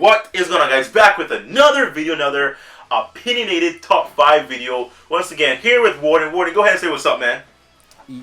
What is going on, guys? Back with another video, another opinionated top 5 video. Once again, here with Warden. Warden, go ahead and say what's up, man.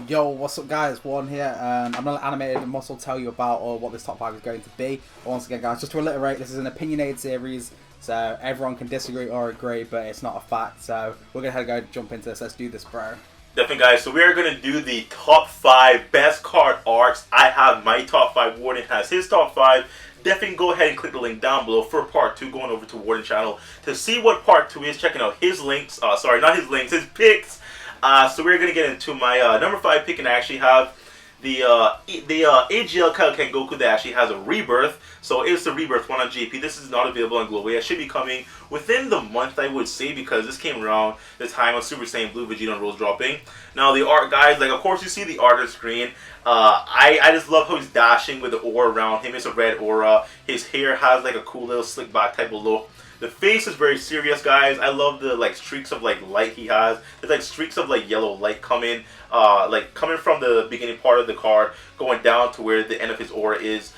Yo, what's up, guys? Warden here. I'm not animated and must tell you about what this top 5 is going to be. But once again, guys, just to reiterate, this is an opinionated series, so everyone can disagree or agree, but it's not a fact. So we're going to jump into this. Let's do this, bro. Definitely, guys. So we are going to do the top 5 best card arts. I have my top 5. Warden has his top 5. Definitely go ahead and click the link down below for part 2, going over to Warden channel to see what part 2 is, checking out his links, sorry, not his links, his picks. So we're going to get into my number 5 pick, and I actually have the AGL Kaioken Goku that actually has a rebirth. So it's the rebirth one on JP. This is not available on Global. It should be coming within the month, I would say, because this came around the time of Super Saiyan Blue Vegeta and Rose dropping. Now the art, guys, like of course you see the art on screen. I just love how he's dashing with the aura around him. It's a red aura. His hair has like a cool little slick back type of look. The face is very serious, guys. I love the like streaks of like light he has. There's like streaks of like yellow light coming, like coming from the beginning part of the card, going down to where the end of his aura is.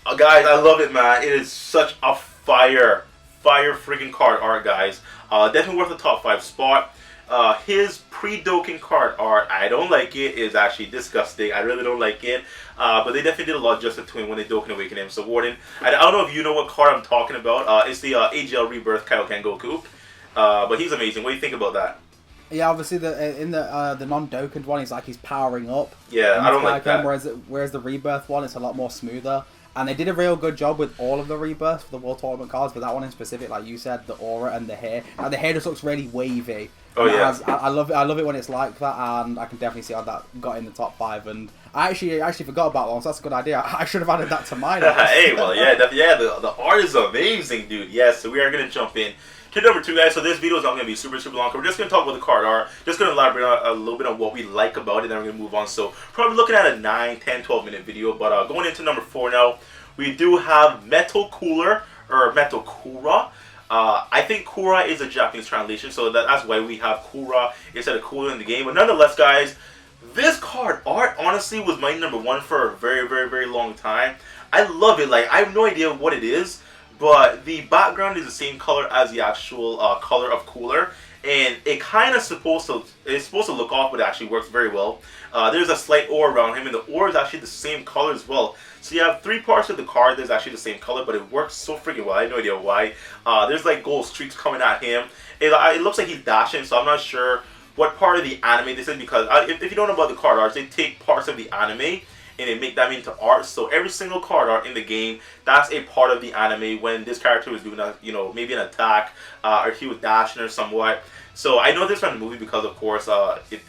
Guys, I love it, man. It is such a fire freaking card art, guys. Definitely worth the top 5 spot. His pre-Dokkan card art, I don't like it. It's actually disgusting. I really don't like it. But they definitely did a lot of justice to him when they Dokkan Awakened him. So Warden, I don't know if you know what card I'm talking about. It's the AGL Rebirth Kaioken Goku. But he's amazing. What do you think about that? Yeah, obviously in the non-Dokkan one, he's powering up. Yeah, I don't like that. Whereas the Rebirth one, it's a lot more smoother. And they did a real good job with all of the rebirths for the World Tournament cards, but that one in specific, like you said, the aura and the hair. Now, the hair just looks really wavy. Oh yeah, I love it. I love it when it's like that, and I can definitely see how that got in the top 5. And I actually forgot about that one, so that's a good idea. I should have added that to mine. Hey, well, yeah, the art is amazing, dude. Yes, so we are gonna jump in to number 2, guys. So this video is not going to be super long. We're just going to talk about the card art. Just going to elaborate on a little bit on what we like about it. Then we're going to move on. So probably looking at a 9, 10, 12 minute video. But going into number 4 now, we do have Metal Cooler, or Metal Kura. I think Kura is a Japanese translation, so that's why we have Kura instead of Cooler in the game. But nonetheless, guys, this card art honestly was my number 1 for a very long time. I love it. Like, I have no idea what it is, but the background is the same color as the actual color of Cooler, and it kind of supposed to look off, but it actually works very well. There's a slight aura around him, and the aura is actually the same color as well. So you have 3 parts of the card that's actually the same color, but it works so freaking well. I have no idea why. There's like gold streaks coming at him. It looks like he's dashing, so I'm not sure what part of the anime this is, because if you don't know about the card arts, they take parts of the anime and they make them into art. So every single card art in the game, that's a part of the anime when this character was doing a, maybe an attack, or he was dashing or somewhat. So I know this from the movie because, of course,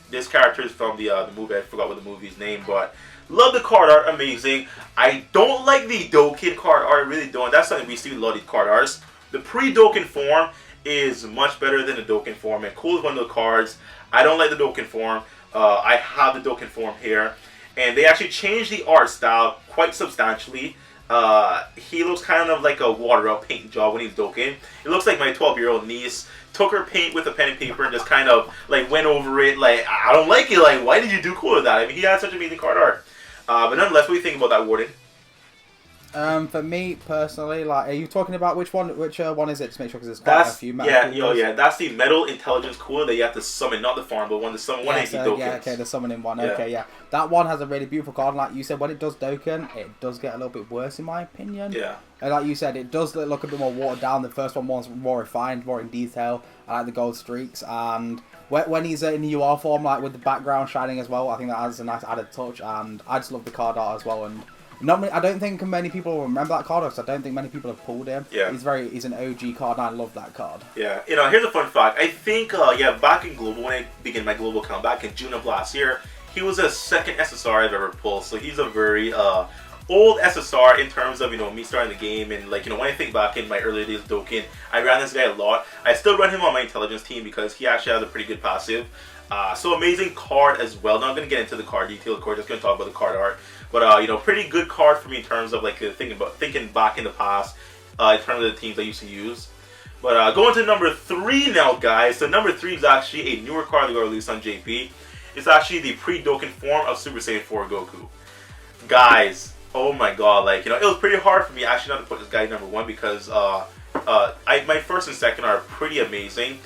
this character is from the movie. I forgot what the movie's name, but love the card art, amazing. I don't like the Dokkan card art, really don't. That's something we see with a lot of these card arts. The pre-Dokkan form is much better than the Dokkan form, and Cool is one of the cards. I don't like the Dokkan form. I have the Dokkan form here, and they actually changed the art style quite substantially. He looks kind of like a water out paint job when he's Dokkan. It looks like my 12-year-old niece took her paint with a pen and paper and just kind of like went over it. Like, I don't like it. Like, why did you do cool with that? I mean, he had such amazing card art. But nonetheless, what do you think about that, Warden? For me personally, like, are you talking about which one? Which one is it? Just make sure, because there's quite a few metal. Yeah, that's the Metal Intelligence Cooler that you have to summon, not the farm, but one to summon. Yeah, okay, the summoning one. Yeah. Okay, yeah, that one has a really beautiful card. Like you said, when it does Dokkan, it does get a little bit worse in my opinion. Yeah. And like you said, it does look a bit more watered down. The first one was more refined, more in detail. I like the gold streaks, and when he's in the UR form, like with the background shining as well, I think that adds a nice added touch. And I just love the card art as well. And I don't think many people will remember that card, because I don't think many people have pulled him. Yeah. He's an OG card, and I love that card. Yeah. Here's a fun fact. I think back in Global, when I began my Global account back in June of last year, he was the 2nd SSR I've ever pulled. So he's a very old SSR in terms of me starting the game, and like when I think back in my early days of Dokkan, I ran this guy a lot. I still run him on my intelligence team because he actually has a pretty good passive. So amazing card as well. Now I'm gonna get into the card detail, of course. Just gonna talk about the card art, but pretty good card for me in terms of like thinking back in the past, in terms of the teams I used to use. But going to number 3 now, guys. So number 3 is actually a newer card that got released on JP. It's actually the pre-Dokkan form of Super Saiyan 4 Goku. Guys, Oh my god, like, you know, it was pretty hard for me actually not to put this guy number 1 because my first and second are pretty amazing.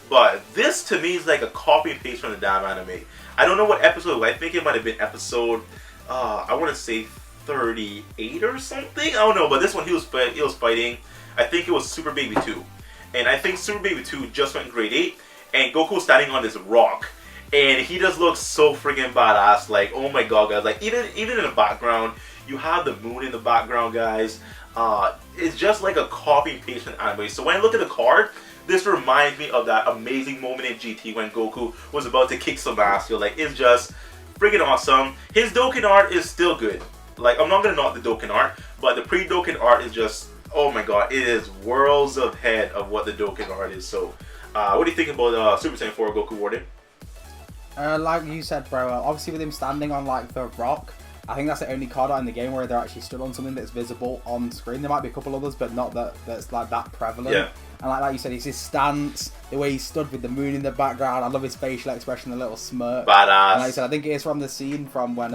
But this to me is like a copy and paste from the damn anime. I don't know what episode it was. I think it might have been episode, I want to say 38 or something. I don't know, but this one he was fighting. I think it was Super Baby 2. And I think Super Baby 2 just went in grade 8. And Goku's standing on this rock. And he just looks so friggin' badass. Like, oh my god, guys. Like, even in the background, you have the moon in the background, guys. It's just like a copy and paste from the anime. So when I look at the card, this reminds me of that amazing moment in GT when Goku was about to kick some ass. Yo, like, it's just friggin' awesome. His Dokkan art is still good. Like, I'm not gonna knock the Dokkan art, but the pre-Dokkan art is just, oh my god, it is worlds ahead of what the Dokkan art is. So, what do you think about Super Saiyan 4 Goku Warden? Like you said, bro, obviously with him standing on like the rock, I think that's the only card art in the game where they're actually stood on something that's visible on screen. There might be a couple others, but not that's like that prevalent. Yeah. And like you said, it's his stance, the way he stood with the moon in the background. I love his facial expression, the little smirk. Badass. And like I said, I think it is from the scene from when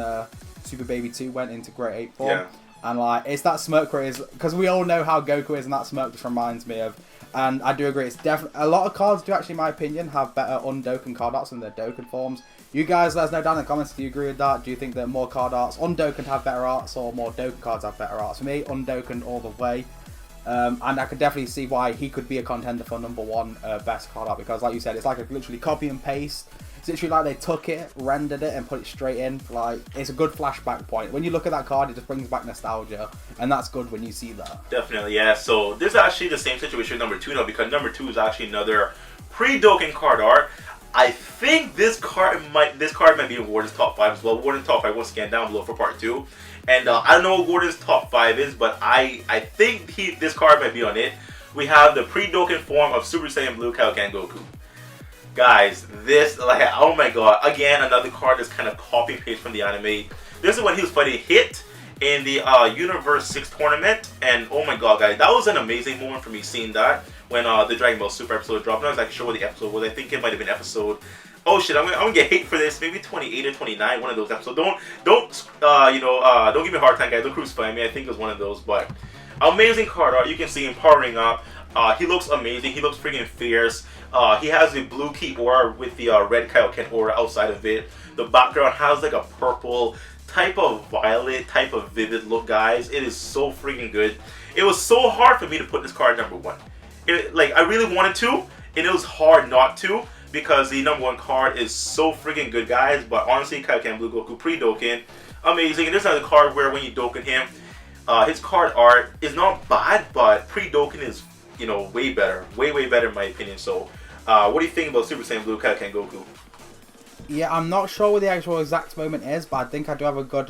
Super Baby 2 went into Great 8 form. Yeah. And like, it's that smirk where is because we all know how Goku is, and that smirk just reminds me of. And I do agree, it's definitely a lot of cards do actually, in my opinion, have better Dokkan card arts than their Dokkan forms. You guys let us know down in the comments, do you agree with that? Do you think that more card arts Dokkan have better arts, or more Dokkan cards have better arts? For me, Dokkan all the way. And I could definitely see why he could be a contender for number 1 best card art, because like you said, it's like a literally copy and paste. It's literally like they took it, rendered it, and put it straight in. Like, it's a good flashback point. When you look at that card, it just brings back nostalgia, and that's good when you see that. Definitely, yeah. So this is actually the same situation with number 2 now, because number 2 is actually another pre-Dokkan card art. I think this card might be in Warden's top 5 as well. Warden's top 5 once again down below for part 2. And I don't know what Warden's top 5 is, but I think this card might be on it. We have the pre-Dokkan form of Super Saiyan Blue Kaioken Goku. Guys, this, like, oh my god, again, another card that's kind of copy and paste from the anime. This is when he was fighting Hit in the Universe 6 tournament, and oh my god, guys, that was an amazing moment for me seeing that when the Dragon Ball Super episode dropped. And I was like, sure what the episode was. I think it might have been episode, oh shit, I'm gonna get hate for this, maybe 28 or 29, one of those episodes. Don't give me a hard time, guys, don't crucify me. I think it was one of those. But amazing card art. You can see him powering up. He looks amazing. He looks freaking fierce. He has the blue key aura with the red Kaioken aura outside of it. The background has like a purple type of violet, type of vivid look, guys. It is so freaking good. It was so hard for me to put this card number 1. Like, I really wanted to, and it was hard not to, because the number 1 card is so freaking good, guys. But honestly, Kaioken Blue Goku pre-Dokkan, amazing. And this is another card where when you Dokkan him, his card art is not bad, but pre-Dokkan is, you know, way better. Way better in my opinion. So, what do you think about Super Saiyan Blue Kaioken Goku? Yeah, I'm not sure where the actual exact moment is, but I think I do have a good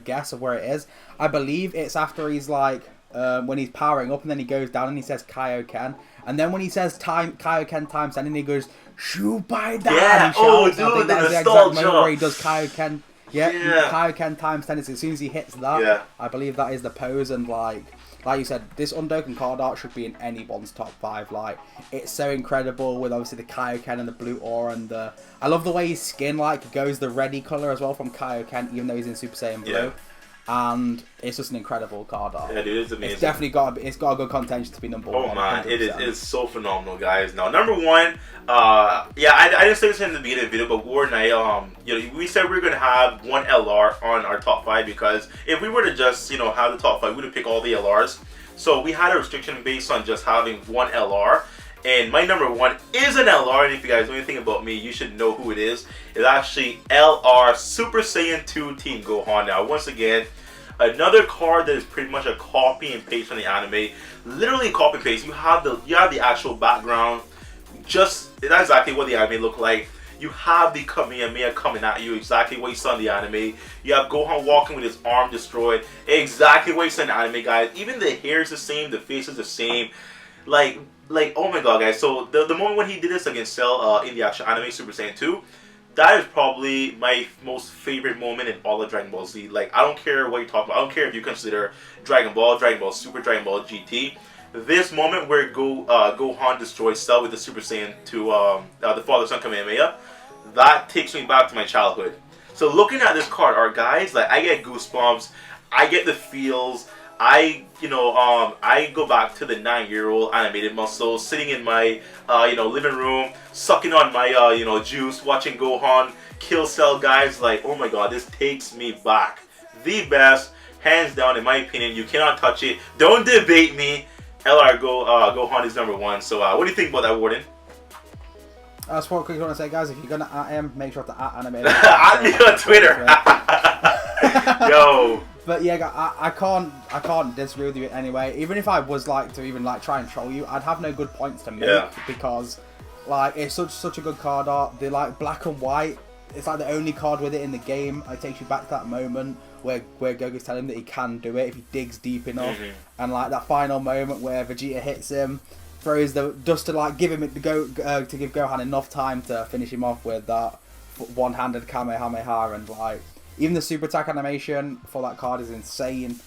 guess of where it is. I believe it's after he's like, when he's powering up, and then he goes down and he says Kaioken. And then when he says Kaioken times 10, and he goes, shoot by that! Yeah, oh, dude, I think that's the exact moment where he does Kaioken. Yeah, Kaioken times 10, as soon as he hits that, I believe that is the pose, and like you said, this Dokkan card art should be in anyone's top 5. Like, it's so incredible with obviously the Kaioken and the blue aura, and I love the way his skin like goes the reddy color as well from Kaioken, even though he's in Super Saiyan Blue. Yeah. And it's just an incredible card art. Yeah, dude, it's amazing. It's definitely got a good contention to be number 1. Oh man, it is so phenomenal, guys. Now, number 1, I didn't say this in the beginning of the video, but War Night, we said we were gonna have 1 LR on our top 5, because if we were to just, have the top 5, we would pick all the LRs. So we had a restriction based on just having 1 LR. And my number 1 is an LR, and if you guys know anything about me, you should know who it is. It's actually LR Super Saiyan 2 Team Gohan. Now, once again, another card that is pretty much a copy and paste from the anime. Literally copy and paste. You have the actual background. That's exactly what the anime looked like. You have the Kamehameha coming at you, exactly what you saw in the anime. You have Gohan walking with his arm destroyed, exactly what you saw in the anime, guys. Even the hair is the same, the face is the same. Like, oh my god, guys. So, the moment when he did this against Cell in the actual anime Super Saiyan 2, that is probably my most favorite moment in all of Dragon Ball Z. Like, I don't care what you talk about. I don't care if you consider Dragon Ball Super, Dragon Ball GT. This moment where Gohan destroys Cell with the Super Saiyan 2, the Father-Son Kamehameha, that takes me back to my childhood. So looking at this card art, guys, like, I get goosebumps. I get the feels. I go back to the 9-year-old animated muscle, sitting in my, living room, sucking on my, juice, watching Gohan kill Cell guys. Like, oh my god, this takes me back. The best, hands down, in my opinion. You cannot touch it. Don't debate me. Gohan is #1. So, what do you think about that, Warden? That's what I want to say, guys. If you're gonna at him, make sure to @animated. At me on Twitter. Yo. But yeah, I can't disagree with you anyway. Even if I was like to even like try and troll you, I'd have no good points to make because like it's such a good card art. The like black and white, it's like the only card with it in the game. It takes you back to that moment where Goku's telling him that he can do it if he digs deep enough, and like that final moment where Vegeta hits him, throws the just to like give him to give Gohan enough time to finish him off with that one-handed Kamehameha, and like. Even the super attack animation for that card is insane,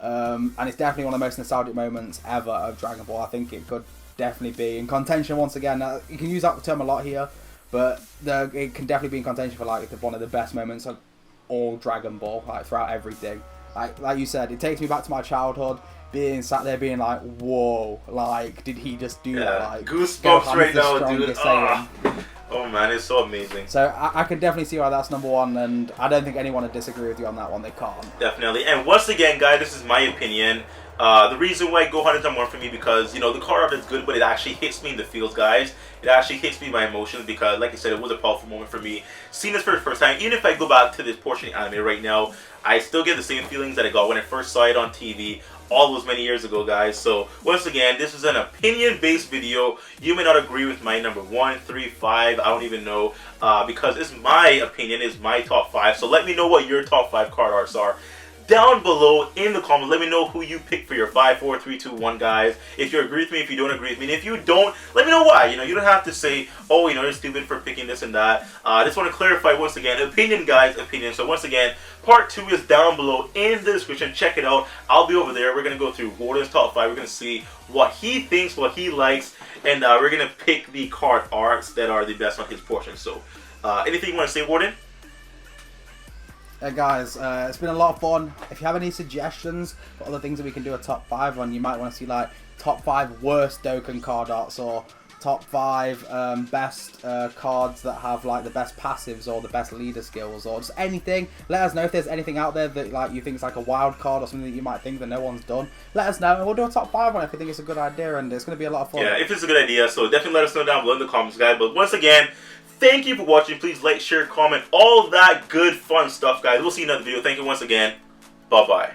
and it's definitely one of the most nostalgic moments ever of Dragon Ball. I think it could definitely be in contention once again. You can use that term a lot here, but it can definitely be in contention for like one of the best moments of all Dragon Ball, like throughout everything. Like you said, it takes me back to my childhood, being sat there being like, whoa, like did he just do that? Like goosebumps right now, dude. Oh man, it's so amazing. So I can definitely see why that's #1, and I don't think anyone would disagree with you on that one. They can't. Definitely. And once again, guys, this is my opinion. The reason why Gohan is #1 for me because, the card art is good, but it actually hits me in the feels, guys. It actually hits me in my emotions because, like I said, it was a powerful moment for me. Seeing this for the first time, even if I go back to this portion of the anime right now, I still get the same feelings that I got when I first saw it on TV. All those many years ago, guys. So once again, this is an opinion-based video. You may not agree with my number 1, 3, 5. I don't even know because it's my opinion. It's my top 5. So let me know what your top 5 card arts are down below in the comments. Let me know who you pick for your 5, 4, 3, 2, 1, guys. If you agree with me, if you don't agree with me, and if you don't, let me know why. You don't have to say, oh, you're stupid for picking this and that. I just want to clarify once again, opinion, guys, opinion. So once again, part 2 is down below in the description. Check it out. I'll be over there. We're gonna go through Warden's top 5. We're gonna see what he thinks, what he likes, and we're gonna pick the card arts that are the best on his portion. So, anything you want to say, Warden? Hey guys, it's been a lot of fun. If you have any suggestions for other things that we can do a top 5 on, you might want to see like top 5 worst Dokkan card arts or top 5 best cards that have like the best passives or the best leader skills or just anything. Let us know if there's anything out there that like you think is like a wild card or something that you might think that no one's done. Let us know and we'll do a top 5 on it if you think it's a good idea, and it's going to be a lot of fun. Yeah, if it's a good idea, so definitely let us know down below in the comments, guys. But once again, thank you for watching. Please like, share, comment, all that good fun stuff, guys. We'll see you in another video. Thank you once again. Bye-bye.